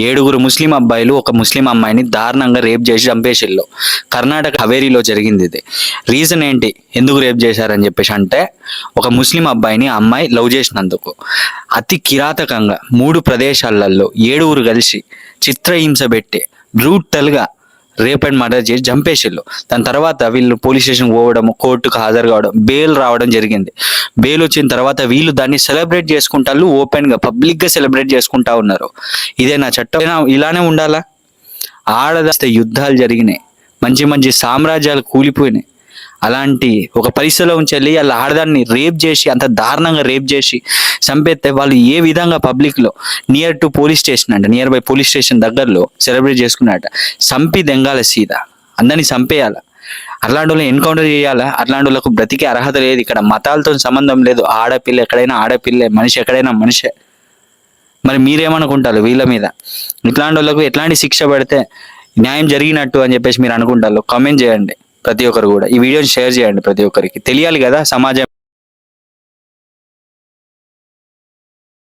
7 ముస్లిం అబ్బాయిలు ఒక ముస్లిం అమ్మాయిని దారుణంగా రేప్ చేసి చంపేసిళ్ళు. కర్ణాటక హవేరీలో జరిగింది ఇది. రీజన్ ఏంటి, ఎందుకు రేప్ చేశారని చెప్పేసి అంటే, ఒక ముస్లిం అబ్బాయిని ఆ అమ్మాయి లవ్ చేసినందుకు అతి కిరాతకంగా 3 ప్రదేశాలలో 7 కలిసి చిత్రహింస పెట్టి బ్రూటల్గా రేప్ అండ్ మర్డర్ చేసి చంపేసిళ్ళు. దాని తర్వాత వీళ్ళు పోలీస్ స్టేషన్ పోవడం, కోర్టుకు హాజరు కావడం, బెయిల్ రావడం జరిగింది. బెయిల్ వచ్చిన తర్వాత వీళ్ళు దాన్ని సెలబ్రేట్ చేసుకుంటారు, ఓపెన్గా పబ్లిక్గా సెలబ్రేట్ చేసుకుంటా ఉన్నారు. ఇదే నా చట్టం, ఇలానే ఉండాలా? ఆడదస్తే యుద్ధాలు జరిగినాయి, మంచి మంచి సామ్రాజ్యాలు కూలిపోయినాయి. అలాంటి ఒక పరిస్థితిలో ఉంచాలి వాళ్ళ ఆడదాన్ని రేప్ చేసి, అంత దారుణంగా రేప్ చేసి చంపేస్తే వాళ్ళు ఏ విధంగా పబ్లిక్లో నియర్ బై పోలీస్ స్టేషన్ దగ్గరలో సెలబ్రేట్ చేసుకున్నట్ట చంపి దెంగాల సీదా అందరినీ చంపేయాల. అట్లాంటి వాళ్ళని ఎన్కౌంటర్ చేయాలా? అట్లాంటి వాళ్ళకు బ్రతికే అర్హత లేదు. ఇక్కడ మతాలతో సంబంధం లేదు. ఆడపిల్ల ఎక్కడైనా ఆడపిల్లే, మనిషి ఎక్కడైనా మనిషే. మరి మీరేమనుకుంటారు వీళ్ళ మీద? ఇట్లాంటి వాళ్ళకు ఎట్లాంటి శిక్ష పడితే న్యాయం జరిగినట్టు అని చెప్పేసి మీరు అనుకుంటారు? కామెంట్ చేయండి ప్రతి ఒక్కరు కూడా. ఈ వీడియోని షేర్ చేయండి, ప్రతి ఒక్కరికి తెలియాలి కదా సమాజం.